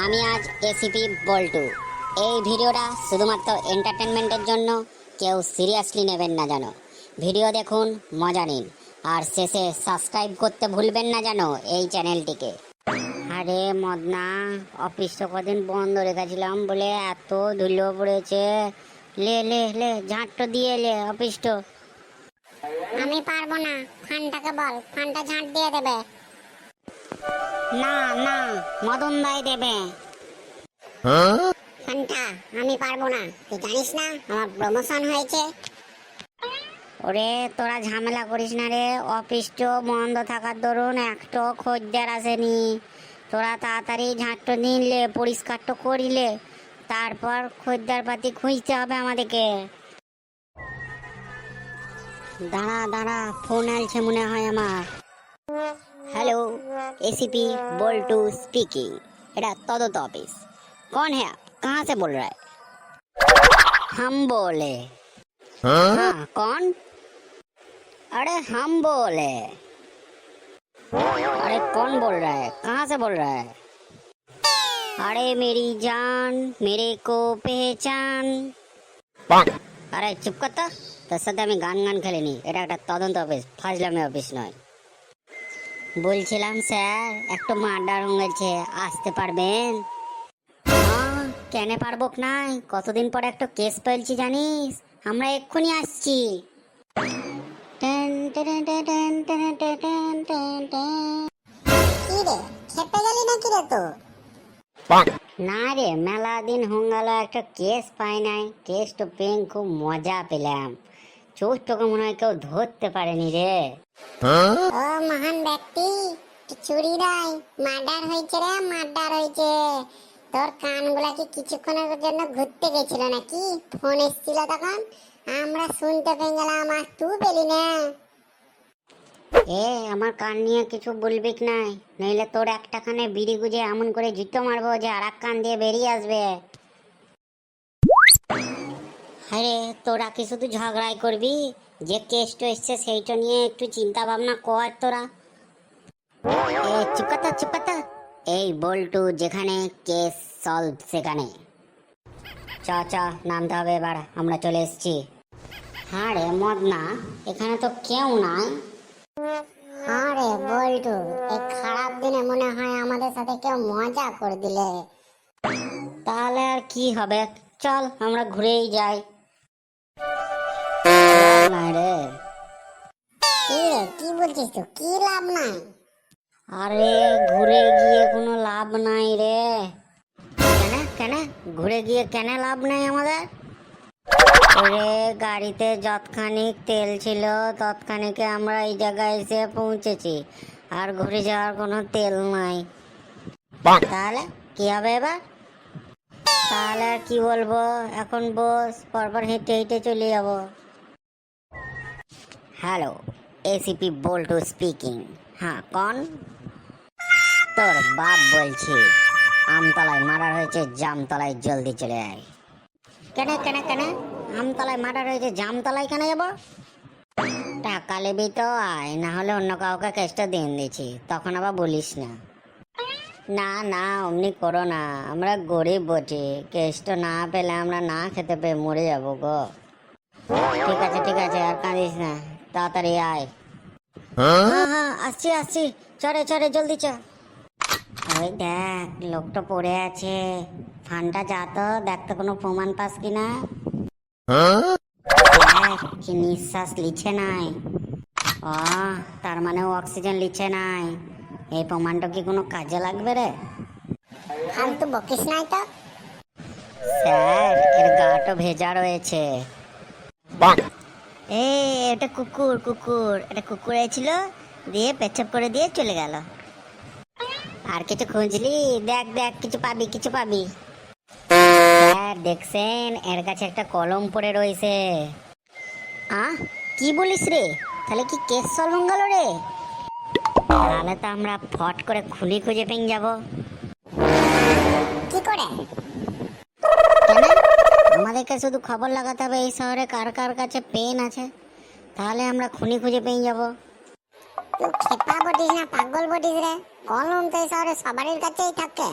আমি আজ এসিপি বল্টু। এই ভিডিওটা শুধুমাত্র এন্টারটেনমেন্টের জন্য, কেউ সিরিয়াসলি নেবেন না জানো। ভিডিও দেখুন, মজা নিন, আর শেষে সাবস্ক্রাইব করতে ভুলবেন না জানো এই চ্যানেলটিকে। আরে মদনা, অফিস তো কদিন বন্ধ রেখেছিলাম বলে এত ধুলো পড়েছে। লে লে লে ঝাঁটটো দিয়ে লে অফিসটো। আমি পারবো না, ফানটাকে বল, ফানটা ঝাঁট দিয়ে দেবে। না না, মদন দাই দেবে। ফানটা আমি পারবো না, তুই জানিস না আমার প্রমোশন হয়েছে। ওরে তোরা ঝামেলা করিস না রে, অফিসটো বন্ধ থাকার দরুন একটো খদ্দের আসেনি। তোরা তাড়াতাড়ি ঝাঁটটো নিলে, পরিষ্কারটো করিলে, তারপর খদ্দের পাতি খুঁজতে হবে আমাদেরকে। দাঁড়া দাঁড়া, ফোন আসছে মনে হয় আমার। Hello, ACP Boltu speaking. এটা তদন্ত অফিস। कौन है आप? कहाँ से बोल रहा है? हम बोले। हाँ कौन? अरे हम बोले। अरे कौन बोल रहा है? कहाँ से बोल रहा है? अरे मेरी जान, मेरे को पहचान। अरे चुप करता। তোর সাথে আমি গান গান খেলিনি, এটা একটা তদন্ত অফিস, ফাজলামি অফিস নয়। বলছিলাম স্যার, একটু মার্ডার হয়েছে, আসতে পারবেন? হ্যাঁ, কেন পারবো নাই? কতদিন পর একটা কেস পেয়েছি জানিস? আমরা এক্ষুনি আসছি। কি রে, খেপে গেলি নাকি রে তো? না রে, মেলা দিন হয়ে গেল একটা কেস পাই নাই। কেস তো পেয়ে খুব মজা পেলাম। চোখ তোকে মনে হয় কেউ ধরতে পারেনি রে। ও মহান ব্যক্তি, চুরি নয়, মার্ডার হয়েছে রে, মার্ডার হয়েছে। তোর কানগুলা কি কিছুক্ষণের জন্য ঘুরতে গেছিল নাকি? ফোন এসেছিল তখন আমরা শুনতে পেয়ে গেলাম, আর তুই পেলি না। এ আমার কান নিয়ে কিছু বলবি নাই, নইলে তোর একটা কানে বিড়ি গুজে এমন করে জুতো মারবো যে আর এক কান দিয়ে বেরিয়ে আসবে। আরে তোরা কি শুধু ঝগড়াই করবি? যে কেসটা এসছে সেইটা নিয়ে একটু চিন্তা ভাবনা কর তোরা। এ চুপ কথা। এই বল্টু যেখানে, কেস সলভ সেখানে। চ চ, নামতে হবে এবার, আমরা চলে এসেছি। হ্যাঁ রে মদনা, এখানে তো কেউ নাই। হ্যাঁ রে বল্টু, এই খারাপ দিনে মনে হয় আমাদের সাথে কেউ মজা করে দিলে। তাহলে আর কি হবে, চল আমরা ঘুরেই যাই। নাই রে। কি রে, কি বলছিস তুই? কি লাভ নাই? আরে ঘুরে গিয়ে কোনো লাভ নাই রে। কেন কেন ঘুরে গিয়ে কেন লাভ নাই আমাদের? ওরে গাড়িতে যতখানিক তেল ছিল ততখানিকে আমরা এই জায়গায় এসে পৌঁছেছি, আর ঘুরে যাওয়ার কোনো তেল নাই। তাহলে কি হবে এবার? তাহলে আর কি বলবো, এখন বস, পরপর হেঁটে হেঁটে চলে যাব। হ্যালো, এসিপি বল্টু স্পিকিং। হ্যাঁ কন? তোর বাপ বলছি, আমতলায় মার্ডার হয়েছে, জামতলায় জলদি চলে আয়। কেন কেন কেন? আমতলায় মার্ডার হয়েছে, জামতলায় কেন যাবো? টাকা নেবি তো আয়, না হলে অন্য কাউকে কেসটা দিয়ে দিচ্ছি, তখন আবার বলিস না। না না, অমনি করো না, আমরা গরিব বটে, কেসটা না পেলে আমরা না খেতে পেয়ে মরে যাবো গো। ঠিক আছে, আর কাঁদিস না, তাড়াতাড়ি আয়। হ্যাঁ হ্যাঁ, আসছি, চরে জলদি চ। ওই দেখ, লোকটা পড়ে আছে, ফানটা যা তো দেখতে কোনো প্রমাণ পাস কিনা। দেখ কি নিঃশ্বাস লিচ্ছে নাই। ও, তার মানে ও অক্সিজেন লিচ্ছে নাই। এই প্রমাণটা কি কোনো কাজে লাগবে রে? ফালতু বকিস নাই তো। স্যার, এর গাটা ভেজা রয়েছে। এটা কুকুর, এটা কুকুর ছিল, দিয়ে পেচ্ছাপ করে দিয়ে চলে গেল। আর কিছু খুঁজলি? দেখ কিছু পাবি। স্যার দেখছেন, এর কাছে একটা কলম পড়ে রয়েছে। কি বলিস রে? তাহলে কি কেস সলভ হয়ে গেল রে? তাহলে তো আমরা ফট করে খুঁজে পেয়ে যাবো। কি করে? কেন? আমাদেরকে শুধু খবর লাগাতে হবে এই শহরে কার কার কাছে পেন আছে, তাহলে আমরা খুঁজে পেয়ে যাবো। তুই খেপা বটিস না পাগল বটিস রে? কলম তো এই শহরে সবারই কাছেই থাকে।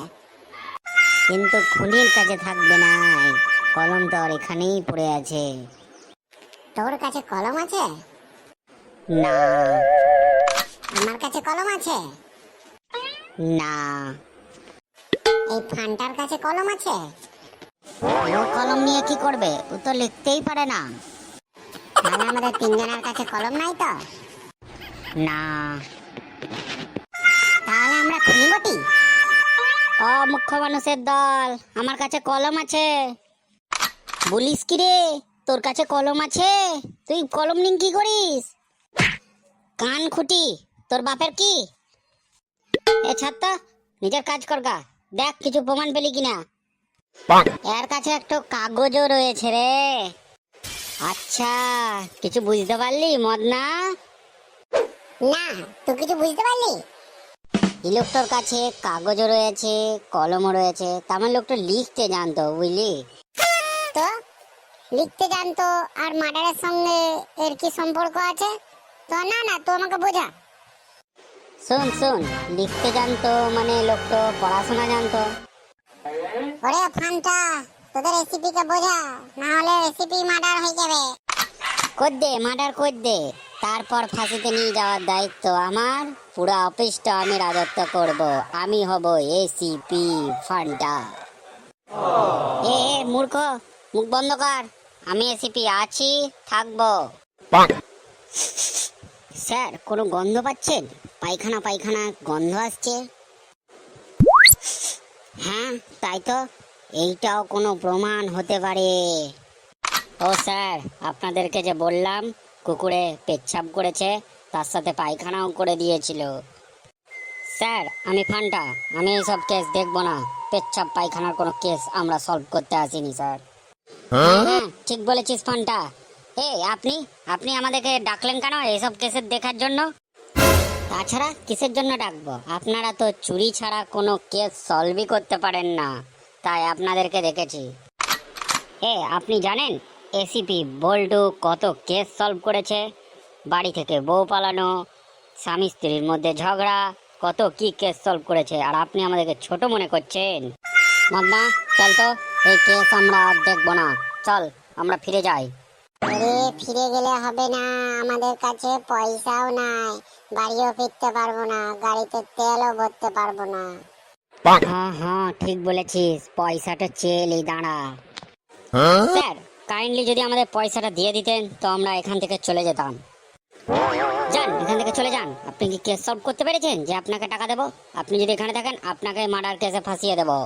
কিন্তু খুনির কাছে থাকবে না, কলম তো আর এখানেই পড়ে আছে। তোর কাছে কলম আছে? না। আমার কাছে কলম আছে? না। এই ফান্টার কাছে কলম আছে? ও কলম নিয়ে কি করবে? ও তো লিখতেই পারে না। মানে আমাদের তিনজনের কাছে কলম নাই তো? না। তাহলে আমরা খুনি বটি? ও মুখ্য মানুষের দল, আমার কাছে কলম আছে। বলিস কি রে, তোর কাছে কলম আছে? তুই কলম নিয়ে কি করিস? কান খুঁটি তোর বাপের কি? এ ছাত্তা, নিজের কাজ করগা, দেখ কিছু প্রমাণ পেলি কিনা। এর কাছে একটা কাগজও রয়েছে রে। আচ্ছা, কিছু বুঝতে পারলি মদনা? না, তুই কিছু বুঝতে পারলি? এই লোকটার কাছে কাগজও রয়েছে, কলমও রয়েছে, তার মানে লোকটা লিখতে জানতো, বুঝলি? তো লিখতে জানতো আর মার্ডারের সঙ্গে এর কি সম্পর্ক আছে? তো না না, তুই আমাকে বোঝা। শোন শোন, লিখতে জানতো মানে লোকটা পড়াশোনা জানতো। ওরে ফান্টা, তোদের রেসিপি কে বোঝা, না হলে রেসিপি মার্ডার হয়ে যাবে। কর দে, মার্ডার কর দে, তারপর ফাঁসিতে নিয়ে যাওয়ার দায়িত্ব আমার। পুরো অফিসটা আমি রাজত্ব করব, আমি হব এসিপি ফান্টা। এ মূর্খ, মুখ বন্ধ কর, আমি এসিপি আছি, থাকবো। স্যার, কোনো গন্ধ পাচ্ছেন? পায়খানা পায়খানা গন্ধ আসছে। হ্যাঁ তাই তো, এইটাও কোনো প্রমাণ হতে পারে। ও স্যার, আপনাদেরকে যে বললাম কুকুরে পেচ্ছাপ করেছে, তার সাথে পায়খানাও করে দিয়েছিল। স্যার, আমি ফান্টা, আমি এইসব কেস দেখবো না। পেচ্ছাপ পায়খানার কোনো কেস আমরা সলভ করতে আসিনি স্যার। হ্যাঁ হ্যাঁ, ঠিক বলেছিস ফান্টা। এই আপনি আপনি আমাদেরকে ডাকলেন কেন এইসব কেসের দেখার জন্য? তাছাড়া কিসের জন্য ডাকবো? আপনারা তো চুরি ছাড়া কোনো কেস সলভই করতে পারেন না, তাই আপনাদেরকে দেখেছি। আপনি জানেন এসিপি বল্টু কত কেস সলভ করেছে? বাড়ি থেকে বউ পালানো, স্বামী স্ত্রীর মধ্যে ঝগড়া, কত কি কেস সলভ করেছে, আর আপনি আমাদেরকে ছোট মনে করছেন। মদনা, চল তো, এই কেস আমরা আর দেখবো না, চল আমরা ফিরে যাই। আরে ফিরে গেলে হবে না, আমাদের কাছে পয়সাও নাই, বাড়িও ফিরতে পারবো না, গাড়িতে তেলও ভরতে পারবো না। হ্যাঁ হ্যাঁ, ঠিক বলেছিস, পয়সাটা চেয়ে দাঁড়া। স্যার, কাইন্ডলি যদি আমাদের পয়সাটা দিয়ে দিতেন তো আমরা এখান থেকে চলে যেতাম। যান, এখান থেকে চলে যান। আপনি কি কেস সলভ করতে পেরেছেন যে আপনাকে টাকা দেবো? আপনি যদি এখানে থাকেন আপনাকে মার্ডার কেসে ফাঁসিয়ে দেবো।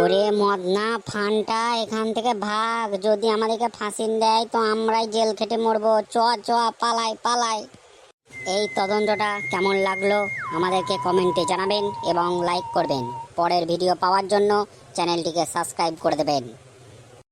ওরে মদনা ফান্টা, এখান থেকে ভাগ, যদি আমাদেরকে ফাঁসি দেয় তো আমরাই জেল খেটে মরবো। চ চ, পালাই পালাই। এই তদন্তটা কেমন লাগলো আমাদেরকে কমেন্টে জানাবেন এবং লাইক করবেন। পরের ভিডিও পাওয়ার জন্য চ্যানেলটিকে সাবস্ক্রাইব করে দেবেন।